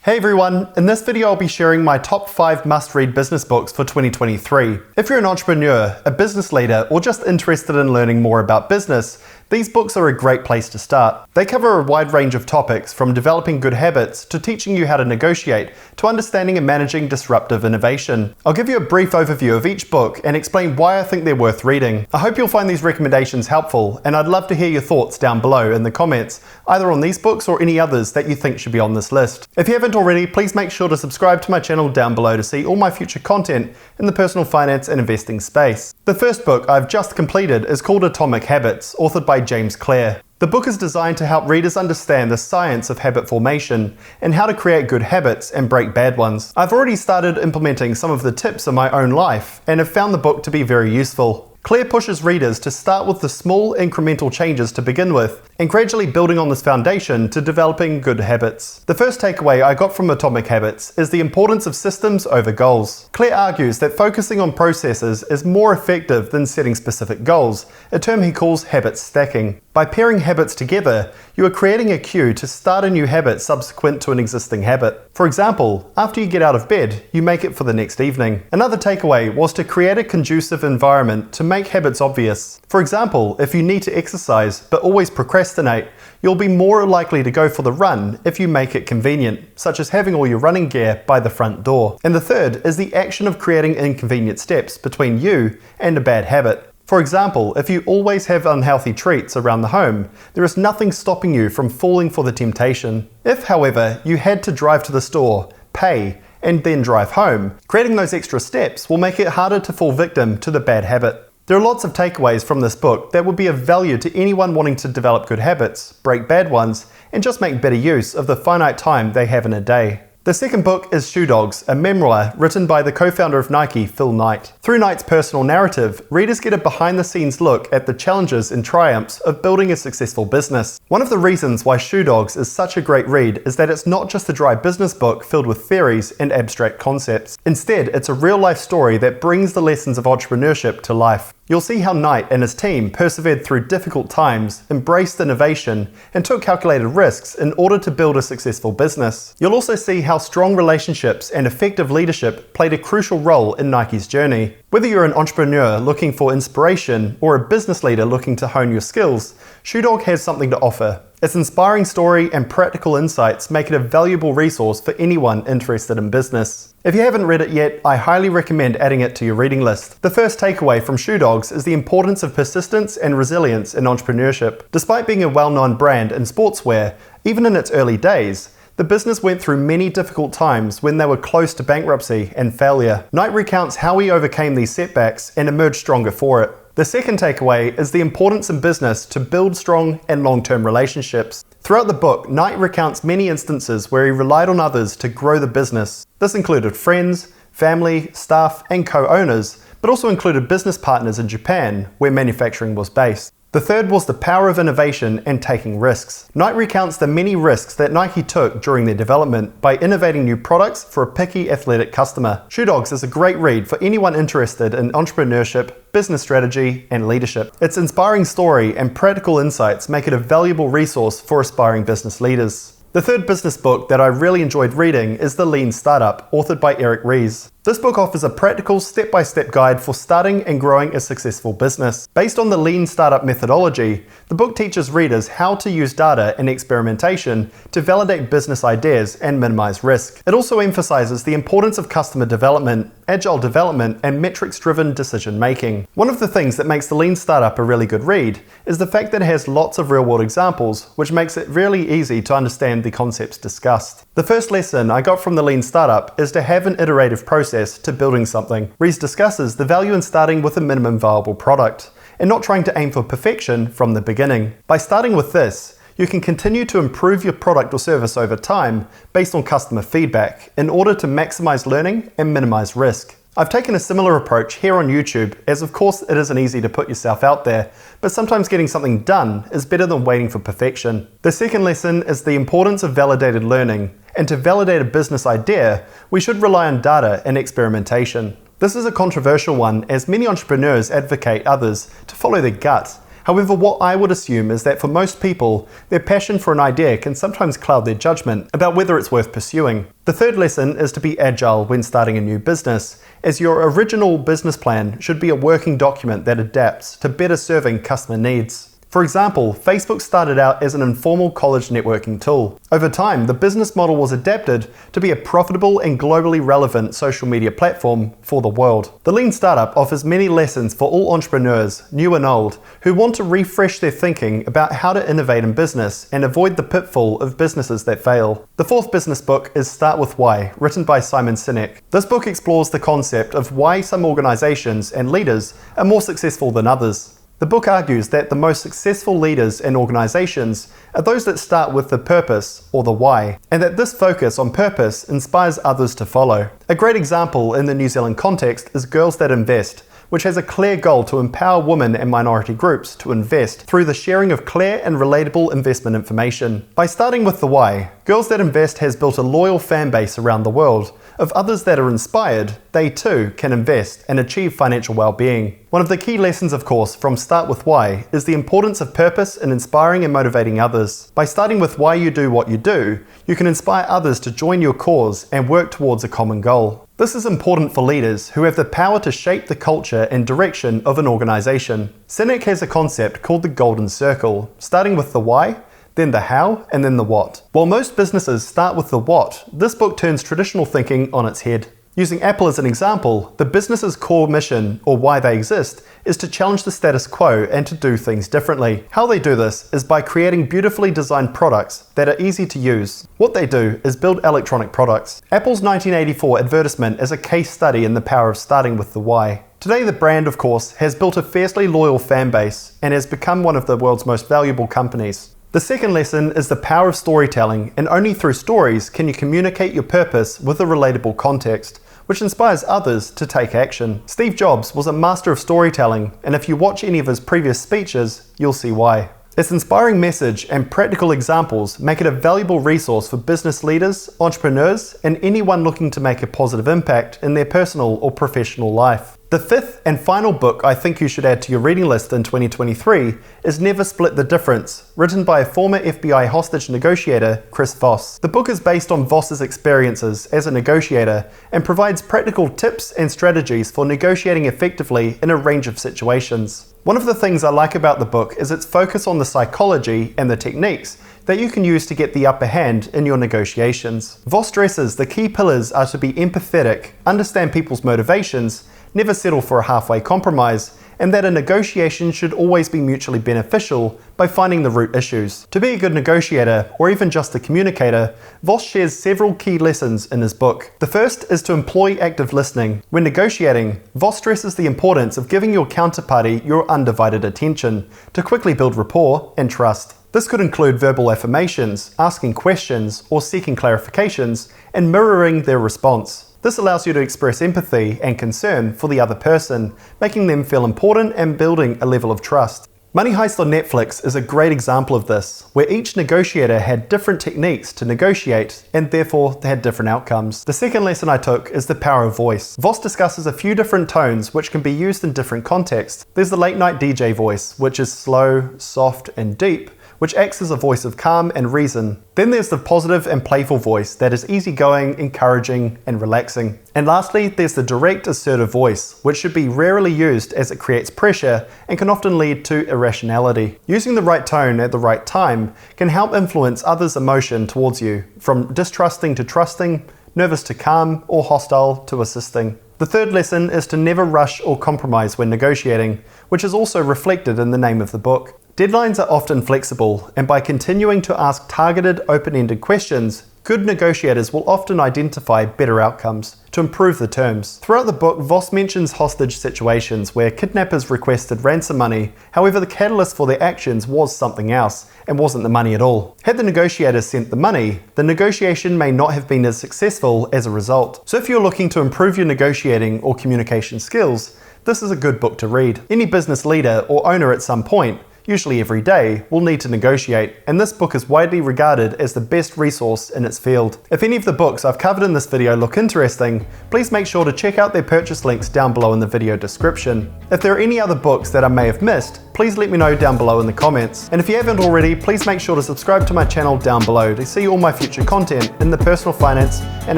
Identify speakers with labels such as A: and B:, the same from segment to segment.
A: Hey everyone, in this video I'll be sharing my top 5 must-read business books for 2023. If you're an entrepreneur, a business leader, or just interested in learning more about business, these books are a great place to start. They cover a wide range of topics, from developing good habits to teaching you how to negotiate to understanding and managing disruptive innovation. I'll give you a brief overview of each book and explain why I think they're worth reading. I hope you'll find these recommendations helpful, and I'd love to hear your thoughts down below in the comments, either on these books or any others that you think should be on this list. If you haven't already, please make sure to subscribe to my channel down below to see all my future content in the personal finance and investing space. The first book I've just completed is called Atomic Habits, authored by James Clear. The book is designed to help readers understand the science of habit formation and how to create good habits and break bad ones. I've already started implementing some of the tips in my own life and have found the book to be very useful. Clear pushes readers to start with the small incremental changes to begin with, and gradually building on this foundation to developing good habits. The first takeaway I got from Atomic Habits is the importance of systems over goals. Clear argues that focusing on processes is more effective than setting specific goals, a term he calls habit stacking. By pairing habits together, you are creating a cue to start a new habit subsequent to an existing habit. For example, after you get out of bed, you make it for the next evening. Another takeaway was to create a conducive environment to make habits obvious. For example, if you need to exercise but always procrastinate, you'll be more likely to go for the run if you make it convenient, such as having all your running gear by the front door. And the third is the action of creating inconvenient steps between you and a bad habit. For example, if you always have unhealthy treats around the home, there is nothing stopping you from falling for the temptation. If, however, you had to drive to the store, pay, and then drive home, creating those extra steps will make it harder to fall victim to the bad habit. There are lots of takeaways from this book that would be of value to anyone wanting to develop good habits, break bad ones, and just make better use of the finite time they have in a day. The second book is Shoe Dogs, a memoir written by the co-founder of Nike, Phil Knight. Through Knight's personal narrative, readers get a behind-the-scenes look at the challenges and triumphs of building a successful business. One of the reasons why Shoe Dogs is such a great read is that it's not just a dry business book filled with theories and abstract concepts. Instead, it's a real-life story that brings the lessons of entrepreneurship to life. You'll see how Knight and his team persevered through difficult times, embraced innovation, and took calculated risks in order to build a successful business. You'll also see how strong relationships and effective leadership played a crucial role in Nike's journey. Whether you're an entrepreneur looking for inspiration or a business leader looking to hone your skills, Shoe Dog has something to offer. Its inspiring story and practical insights make it a valuable resource for anyone interested in business. If you haven't read it yet, I highly recommend adding it to your reading list. The first takeaway from Shoe Dogs is the importance of persistence and resilience in entrepreneurship. Despite being a well-known brand in sportswear, even in its early days, the business went through many difficult times when they were close to bankruptcy and failure. Knight recounts how he overcame these setbacks and emerged stronger for it. The second takeaway is the importance in business to build strong and long-term relationships. Throughout the book, Knight recounts many instances where he relied on others to grow the business. This included friends, family, staff, and co-owners, but also included business partners in Japan, where manufacturing was based. The third was the power of innovation and taking risks. Knight recounts the many risks that Nike took during their development by innovating new products for a picky athletic customer. Shoe Dogs is a great read for anyone interested in entrepreneurship, business strategy, and leadership. Its inspiring story and practical insights make it a valuable resource for aspiring business leaders. The third business book that I really enjoyed reading is The Lean Startup, authored by Eric Ries. This book offers a practical step-by-step guide for starting and growing a successful business. Based on the Lean Startup methodology, the book teaches readers how to use data and experimentation to validate business ideas and minimize risk. It also emphasizes the importance of customer development, agile development, and metrics-driven decision-making. One of the things that makes The Lean Startup a really good read is the fact that it has lots of real-world examples, which makes it really easy to understand the concepts discussed. The first lesson I got from The Lean Startup is to have an iterative process to building something. Ries discusses the value in starting with a minimum viable product and not trying to aim for perfection from the beginning. By starting with this, you can continue to improve your product or service over time based on customer feedback in order to maximize learning and minimize risk. I've taken a similar approach here on YouTube, as of course it isn't easy to put yourself out there, but sometimes getting something done is better than waiting for perfection. The second lesson is the importance of validated learning, and to validate a business idea, we should rely on data and experimentation. This is a controversial one, as many entrepreneurs advocate others to follow their gut However, what I would assume is that for most people, their passion for an idea can sometimes cloud their judgment about whether it's worth pursuing. The third lesson is to be agile when starting a new business, as your original business plan should be a working document that adapts to better serving customer needs. For example, Facebook started out as an informal college networking tool. Over time, the business model was adapted to be a profitable and globally relevant social media platform for the world. The Lean Startup offers many lessons for all entrepreneurs, new and old, who want to refresh their thinking about how to innovate in business and avoid the pitfall of businesses that fail. The fourth business book is Start With Why, written by Simon Sinek. This book explores the concept of why some organizations and leaders are more successful than others. The book argues that the most successful leaders and organizations are those that start with the purpose, or the why, and that this focus on purpose inspires others to follow. A great example in the New Zealand context is Girls That Invest, which has a clear goal to empower women and minority groups to invest through the sharing of clear and relatable investment information. By starting with the why, Girls That Invest has built a loyal fan base around the world of others that are inspired they too can invest and achieve financial well-being. One of the key lessons, of course, from Start With Why is the importance of purpose in inspiring and motivating others. By starting with why you do what you do, you can inspire others to join your cause and work towards a common goal. This is important for leaders who have the power to shape the culture and direction of an organization. Sinek has a concept called the golden circle, starting with the why, then the how, and then the what. While most businesses start with the what, this book turns traditional thinking on its head. Using Apple as an example, the business's core mission, or why they exist, is to challenge the status quo and to do things differently. How they do this is by creating beautifully designed products that are easy to use. What they do is build electronic products. Apple's 1984 advertisement is a case study in the power of starting with the why. Today, the brand, of course, has built a fiercely loyal fan base and has become one of the world's most valuable companies. The second lesson is the power of storytelling, and only through stories can you communicate your purpose with a relatable context, which inspires others to take action. Steve Jobs was a master of storytelling, and if you watch any of his previous speeches, you'll see why. Its inspiring message and practical examples make it a valuable resource for business leaders, entrepreneurs, and anyone looking to make a positive impact in their personal or professional life. The fifth and final book I think you should add to your reading list in 2023 is Never Split the Difference, written by a former FBI hostage negotiator, Chris Voss. The book is based on Voss's experiences as a negotiator and provides practical tips and strategies for negotiating effectively in a range of situations. One of the things I like about the book is its focus on the psychology and the techniques that you can use to get the upper hand in your negotiations. Voss stresses the key pillars are to be empathetic, understand people's motivations, never settle for a halfway compromise, and that a negotiation should always be mutually beneficial by finding the root issues. To be a good negotiator, or even just a communicator, Voss shares several key lessons in his book. The first is to employ active listening. When negotiating, Voss stresses the importance of giving your counterparty your undivided attention to quickly build rapport and trust. This could include verbal affirmations, asking questions, or seeking clarifications, and mirroring their response. This allows you to express empathy and concern for the other person, making them feel important and building a level of trust. Money Heist on Netflix is a great example of this, where each negotiator had different techniques to negotiate and therefore they had different outcomes. The second lesson I took is the power of voice. Voss discusses a few different tones which can be used in different contexts. There's the late night DJ voice, which is slow, soft, and deep, which acts as a voice of calm and reason. Then there's the positive and playful voice that is easygoing, encouraging, and relaxing. And lastly, there's the direct, assertive voice, which should be rarely used as it creates pressure and can often lead to irrationality. Using the right tone at the right time can help influence others' emotion towards you, from distrusting to trusting, nervous to calm, or hostile to assisting. The third lesson is to never rush or compromise when negotiating, which is also reflected in the name of the book. Deadlines are often flexible, and by continuing to ask targeted, open-ended questions, good negotiators will often identify better outcomes to improve the terms. Throughout the book, Voss mentions hostage situations where kidnappers requested ransom money. However, the catalyst for their actions was something else and wasn't the money at all. Had the negotiators sent the money, the negotiation may not have been as successful as a result. So if you're looking to improve your negotiating or communication skills, this is a good book to read. Any business leader or owner at some point usually every day, will need to negotiate, and this book is widely regarded as the best resource in its field. If any of the books I've covered in this video look interesting, please make sure to check out their purchase links down below in the video description. If there are any other books that I may have missed, please let me know down below in the comments. And if you haven't already, please make sure to subscribe to my channel down below to see all my future content in the personal finance and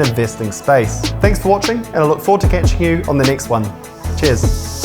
A: investing space. Thanks for watching, and I look forward to catching you on the next one. Cheers.